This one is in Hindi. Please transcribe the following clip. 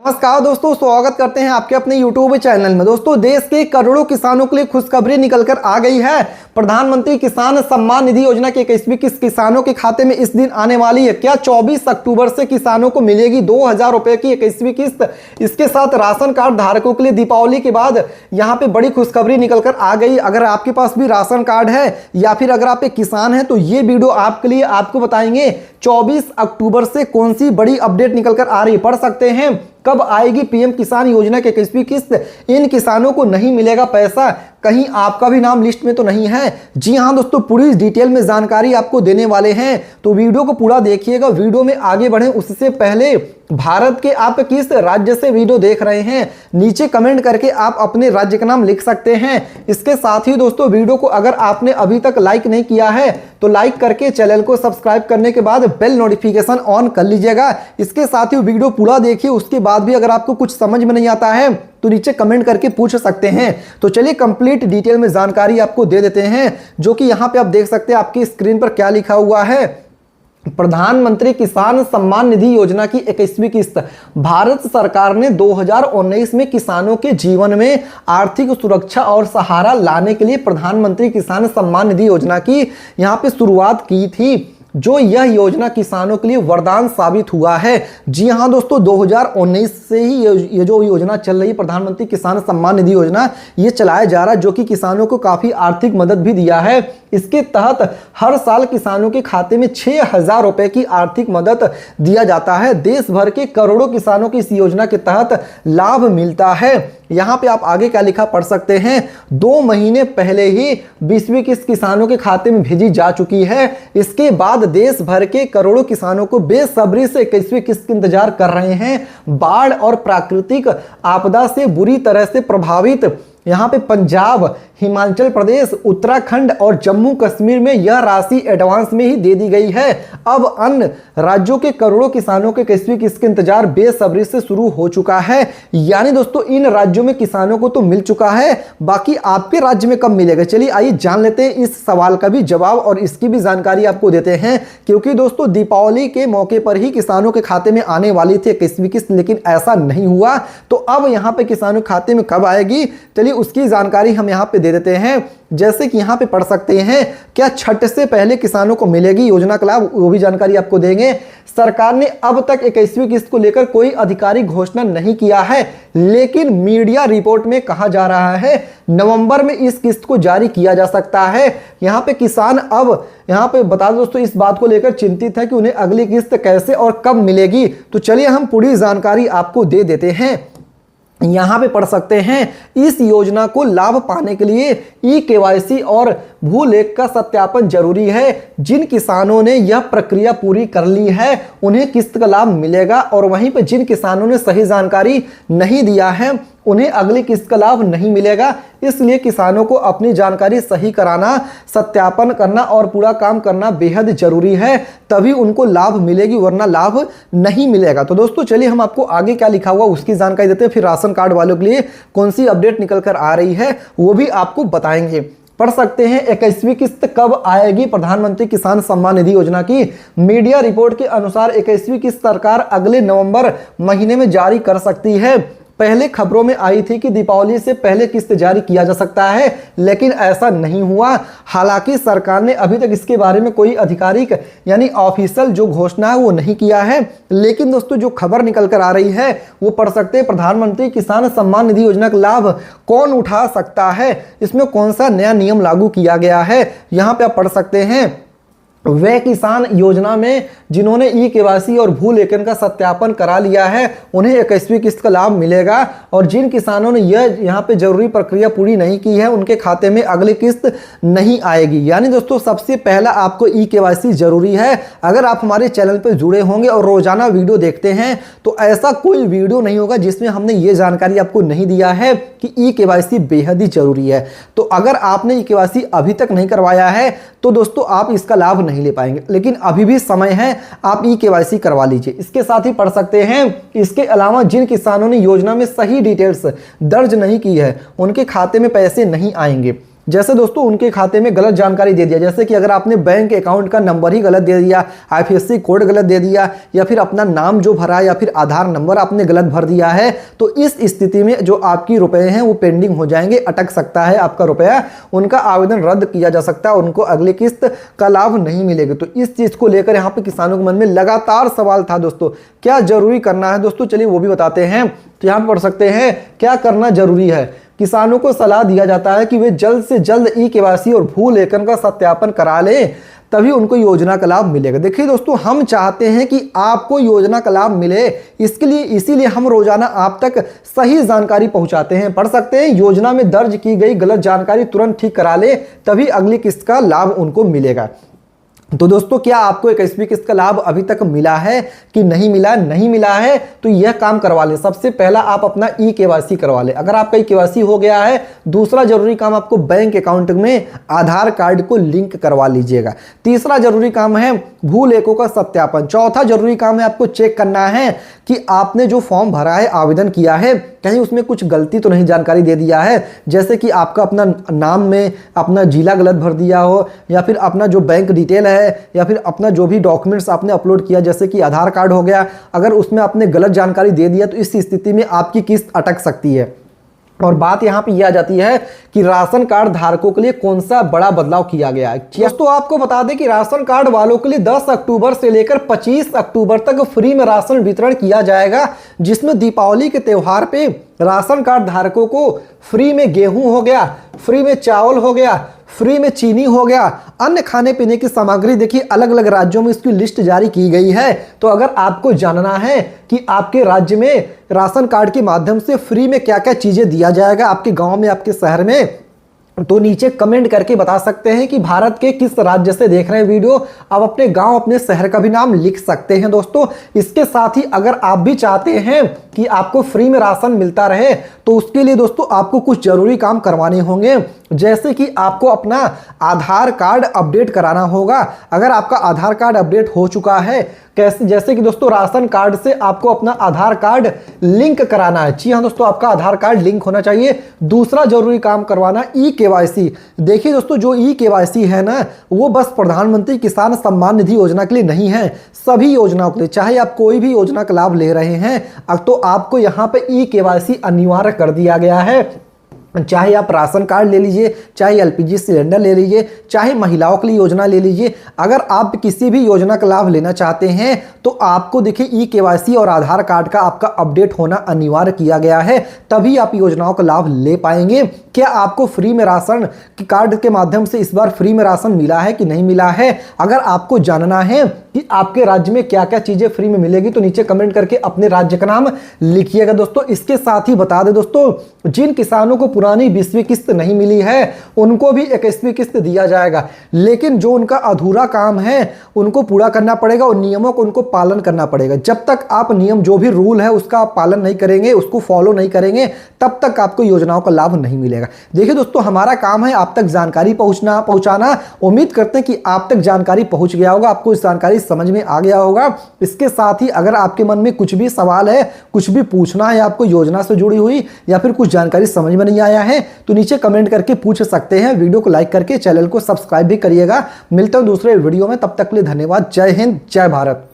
नमस्कार दोस्तों, स्वागत करते हैं आपके अपने YouTube चैनल में। दोस्तों, देश के करोड़ों किसानों के लिए खुशखबरी निकलकर आ गई है। प्रधानमंत्री किसान सम्मान निधि योजना की 21वीं किस्त किसानों के खाते में इस दिन आने वाली है। क्या 24 अक्टूबर से किसानों को मिलेगी 2000 रुपए की 21वीं किस्त। इसके साथ राशन कार्ड धारकों के लिए दीपावली के बाद यहाँ पे बड़ी खुशखबरी निकलकर आ गई। अगर आपके पास भी राशन कार्ड है या फिर अगर आप एक किसान हैं तो ये वीडियो आपके लिए, आपको बताएंगे 24 अक्टूबर से कौन सी बड़ी अपडेट निकलकर आ रही है। पढ़ सकते हैं कब आएगी पीएम किसान योजना की 21वीं किस्त, इन किसानों को नहीं मिलेगा पैसा, कहीं आपका भी नाम लिस्ट में तो नहीं है। जी हां दोस्तों, पूरी डिटेल में जानकारी आपको देने वाले हैं, तो वीडियो को पूरा देखिएगा। वीडियो में आगे बढ़ें उससे पहले भारत के आप किस राज्य से वीडियो देख रहे हैं, नीचे कमेंट करके आप अपने राज्य का नाम लिख सकते हैं। इसके साथ ही दोस्तों, वीडियो को अगर आपने अभी तक लाइक नहीं किया है तो लाइक करके चैनल को सब्सक्राइब करने के बाद बेल नोटिफिकेशन ऑन कर लीजिएगा। इसके साथ ही वीडियो पूरा देखिए, उसके बाद भी अगर आपको कुछ समझ में नहीं आता है तो नीचे कमेंट करके पूछ सकते हैं। तो चलिए कंप्लीट डिटेल में जानकारी आपको दे देते हैं, जो कि यहाँ पे आप देख सकते हैं आपकी स्क्रीन पर क्या लिखा हुआ है। प्रधानमंत्री किसान सम्मान निधि योजना की 21वीं किस्त भारत सरकार ने 2019 में किसानों के जीवन में आर्थिक सुरक्षा और सहारा लाने के लिए प्रधानमंत्री किसान सम्मान निधि योजना की यहाँ पे शुरुआत की थी, जो यह योजना किसानों के लिए वरदान साबित हुआ है। जी हां दोस्तों, 2019 से ही ये जो योजना चल रही है प्रधानमंत्री किसान सम्मान निधि योजना, ये चलाया जा रहा है, जो कि किसानों को काफी आर्थिक मदद भी दिया है। इसके तहत हर साल किसानों के खाते में 6000 रुपए की आर्थिक मदद दिया जाता है। देश भर के करोड़ों किसानों को इस योजना के तहत लाभ मिलता है। यहाँ पे आप आगे क्या लिखा पढ़ सकते हैं। 2 महीने पहले ही 20वीं किस्त किसानों के खाते में भेजी जा चुकी है। इसके बाद देश भर के करोड़ों किसानों को बेसब्री से 21वीं किस्त का इंतजार कर रहे हैं। बाढ़ और प्राकृतिक आपदा से बुरी तरह से प्रभावित यहाँ पे पंजाब, हिमाचल प्रदेश, उत्तराखंड और जम्मू कश्मीर में यह राशि एडवांस में ही दे दी गई है। अब अन्य राज्यों के करोड़ों किसानों के 21वीं किस्त का इंतजार बेसब्री से शुरू हो चुका है। यानी दोस्तों, इन राज्यों में किसानों को तो मिल चुका है, बाकी आपके राज्य में कब मिलेगा। चलिए आइए जान लेते हैं इस सवाल का भी जवाब और इसकी भी जानकारी आपको देते हैं, क्योंकि दोस्तों दीपावली के मौके पर ही किसानों के खाते में आने वाली थी 21वीं किस्त, लेकिन ऐसा नहीं हुआ। तो अब यहाँ पे किसानों के खाते में कब आएगी, चलिए उसकी जानकारी हम यहाँ पे दे देते हैं। जैसे कि यहाँ पे पढ़ सकते हैं, क्या छठ से पहले किसानों को मिलेगी योजना का लाभ, वो भी जानकारी आपको देंगे। सरकार ने अब तक 21वीं किस्त को लेकर कोई आधिकारिक घोषणा नहीं किया है, लेकिन मीडिया रिपोर्ट में कहा जा रहा है नवंबर में इस किस्त को जारी किया जा सकता है। यहाँ पे किसान अब यहाँ पे बता दो दोस्तों, इस बात को लेकर चिंतित है कि उन्हें अगली किस्त कैसे और कब मिलेगी। तो चलिए हम पूरी जानकारी आपको दे देते हैं। यहाँ पे पढ़ सकते हैं, इस योजना को लाभ पाने के लिए ई-केवाईसी और भू-लेख का सत्यापन जरूरी है। जिन किसानों ने यह प्रक्रिया पूरी कर ली है उन्हें किस्त का लाभ मिलेगा, और वहीं पर जिन किसानों ने सही जानकारी नहीं दिया है उन्हें अगली किस्त का लाभ नहीं मिलेगा। इसलिए किसानों को अपनी जानकारी सही कराना, सत्यापन करना और पूरा काम करना बेहद जरूरी है, तभी उनको लाभ मिलेगी, वरना लाभ नहीं मिलेगा। तो दोस्तों चलिए हम आपको आगे क्या लिखा हुआ उसकी जानकारी देते हैं, फिर राशन कार्ड वालों के लिए कौन सी अपडेट निकल कर आ रही है वो भी आपको बताएंगे। पढ़ सकते हैं 21वीं किस्त कब आएगी प्रधानमंत्री किसान सम्मान निधि योजना की। मीडिया रिपोर्ट के अनुसार 21वीं किस्त सरकार अगले नवंबर महीने में जारी कर सकती है। पहले खबरों में आई थी कि दीपावली से पहले किस्त जारी किया जा सकता है, लेकिन ऐसा नहीं हुआ। हालांकि सरकार ने अभी तक इसके बारे में कोई आधिकारिक यानी ऑफिशियल जो घोषणा है वो नहीं किया है, लेकिन दोस्तों जो खबर निकल कर आ रही है वो पढ़ सकते हैं। प्रधानमंत्री किसान सम्मान निधि योजना का लाभ कौन उठा सकता है, इसमें कौन सा नया नियम लागू किया गया है, यहाँ पे आप पढ़ सकते हैं। वे किसान योजना में जिन्होंने ई-केवाईसी और भू-लेखन का सत्यापन करा लिया है उन्हें 21वीं किस्त का लाभ मिलेगा, और जिन किसानों ने यह यहाँ पे जरूरी प्रक्रिया पूरी नहीं की है उनके खाते में अगली किस्त नहीं आएगी। यानी दोस्तों सबसे पहला आपको ई-केवाईसी जरूरी है। अगर आप हमारे चैनल पर जुड़े होंगे और रोजाना वीडियो देखते हैं तो ऐसा कोई वीडियो नहीं होगा जिसमें हमने ये जानकारी आपको नहीं दिया है कि ई-केवाईसी बेहद ही जरूरी है। तो अगर आपने ई-केवाईसी अभी तक नहीं करवाया है तो दोस्तों आप इसका लाभ नहीं ले पाएंगे, लेकिन अभी भी समय है, आप ई-केवाईसी करवा लीजिए। इसके साथ ही पढ़ सकते हैं, इसके अलावा जिन किसानों ने योजना में सही डिटेल्स दर्ज नहीं की है उनके खाते में पैसे नहीं आएंगे। जैसे दोस्तों उनके खाते में गलत जानकारी दे दिया, जैसे कि अगर आपने बैंक अकाउंट का नंबर ही गलत दे दिया, IFSC कोड गलत दे दिया, या फिर अपना नाम जो भरा या फिर आधार नंबर आपने गलत भर दिया है, तो इस स्थिति में जो आपकी रुपए हैं वो पेंडिंग हो जाएंगे, अटक सकता है आपका रुपया, उनका आवेदन रद्द किया जा सकता है, उनको अगली किस्त का लाभ नहीं मिलेगा। तो इस चीज को लेकर यहाँ पे किसानों के मन में लगातार सवाल था दोस्तों, क्या जरूरी करना है दोस्तों, चलिए वो भी बताते हैं। तो यहाँ पे पढ़ सकते हैं क्या करना जरूरी है। किसानों को सलाह दिया जाता है कि वे जल्द से जल्द ई-केवाईसी और भू लेखन का सत्यापन करा लें, तभी उनको योजना का लाभ मिलेगा। देखिए दोस्तों, हम चाहते हैं कि आपको योजना का लाभ मिले, इसके लिए इसीलिए हम रोजाना आप तक सही जानकारी पहुंचाते हैं। पढ़ सकते हैं, योजना में दर्ज की गई गलत जानकारी तुरंत ठीक करा ले, तभी अगली किस्त का लाभ उनको मिलेगा। तो दोस्तों, क्या आपको 21वीं किस्त का लाभ अभी तक मिला है कि नहीं मिला? नहीं मिला है तो यह काम करवा लें। सबसे पहला आप अपना ई-केवाईसी करवा लें। अगर आपका ई-केवाईसी हो गया है, दूसरा जरूरी काम आपको बैंक अकाउंट में आधार कार्ड को लिंक करवा लीजिएगा। तीसरा जरूरी काम है भू लेखों का सत्यापन। चौथा जरूरी काम है आपको चेक करना है कि आपने जो फॉर्म भरा है, आवेदन किया है, कहीं उसमें कुछ गलती तो नहीं जानकारी दे दिया है, जैसे कि आपका अपना नाम में अपना जिला गलत भर दिया हो, या फिर अपना जो बैंक डिटेल है, या फिर अपना जो भी डॉक्यूमेंट्स आपने अपलोड किया जैसे कि आधार कार्ड हो गया, अगर उसमें आपने गलत जानकारी दे दिया तो इस स्थिति में आपकी किस्त अटक सकती है। और बात यहाँ पे यह आ जाती है कि राशन कार्ड धारकों के लिए कौन सा बड़ा बदलाव किया गया है। दोस्तों, आपको बता दें कि राशन कार्ड वालों के लिए 10 अक्टूबर से लेकर 25 अक्टूबर तक फ्री में राशन वितरण किया जाएगा, जिसमें दीपावली के त्यौहार पे राशन कार्ड धारकों को फ्री में गेहूं हो गया, फ्री में चावल हो गया, फ्री में चीनी हो गया, अन्य खाने पीने की सामग्री, देखिए अलग अलग राज्यों में इसकी लिस्ट जारी की गई है। तो अगर आपको जानना है कि आपके राज्य में राशन कार्ड के माध्यम से फ्री में क्या क्या चीजें दिया जाएगा, आपके गांव में, आपके शहर में, तो नीचे कमेंट करके बता सकते हैं कि भारत के किस राज्य से देख रहे हैं वीडियो। आप अपने गांव, अपने शहर का भी नाम लिख सकते हैं दोस्तों। इसके साथ ही अगर आप भी चाहते हैं कि आपको फ्री में राशन मिलता रहे, तो उसके लिए दोस्तों आपको कुछ जरूरी काम करवाने होंगे, जैसे कि आपको अपना आधार कार्ड अपडेट कराना होगा। अगर आपका आधार कार्ड अपडेट हो चुका है, कैसे, जैसे कि दोस्तों राशन कार्ड से आपको अपना आधार कार्ड लिंक कराना है। जी हाँ दोस्तों, आपका आधार कार्ड लिंक होना चाहिए। दूसरा जरूरी काम करवाना ई-केवाईसी। देखिए दोस्तों, जो ई-केवाईसी है ना, वो बस प्रधानमंत्री किसान सम्मान निधि योजना के लिए नहीं है, सभी योजनाओं के लिए। चाहे आप कोई भी योजना का लाभ ले रहे हैं, अब तो आपको यहाँ पे ई-केवाईसी अनिवार्य कर दिया गया है। चाहे आप राशन कार्ड ले लीजिए, चाहे LPG सिलेंडर ले लीजिए, चाहे महिलाओं के लिए योजना ले लीजिए, अगर आप किसी भी योजना का लाभ लेना चाहते हैं तो आपको देखिए ई-केवाईसी और आधार कार्ड का आपका अपडेट होना अनिवार्य किया गया है, तभी आप योजनाओं का लाभ ले पाएंगे। क्या आपको फ्री में राशन कार्ड के माध्यम से इस बार फ्री में राशन मिला है कि नहीं मिला है? अगर आपको जानना है कि आपके राज्य में क्या क्या चीजें फ्री में मिलेगी, तो नीचे कमेंट करके अपने राज्य का नाम लिखिएगा दोस्तों। इसके साथ ही बता दें दोस्तों, जिन किसानों को पुरानी 20वीं किस्त नहीं मिली है, उनको भी 21वीं किस्त दिया जाएगा, लेकिन जो उनका अधूरा काम है उनको पूरा करना पड़ेगा और नियमों को उनको पालन करना पड़ेगा। जब तक आप नियम, जो भी रूल है उसका आप पालन नहीं करेंगे, उसको फॉलो नहीं करेंगे, तब तक आपको योजनाओं का लाभ नहीं मिलेगा। देखिए दोस्तों, हमारा काम है आप तक जानकारी पहुंचाना। उम्मीद करते हैं कि आप तक जानकारी पहुंच गया होगा, आपको इस जानकारी समझ में आ गया होगा। इसके साथ ही अगर आपके मन में कुछ भी सवाल है, कुछ भी पूछना है आपको योजना से जुड़ी हुई, या फिर कुछ जानकारी समझ में नहीं आया है, तो नीचे कमेंट करके पूछ सकते हैं। वीडियो को लाइक करके चैनल को सब्सक्राइब भी करिएगा। मिलते हैं दूसरे वीडियो में, तब तक के लिए धन्यवाद। जय हिंद, जय भारत।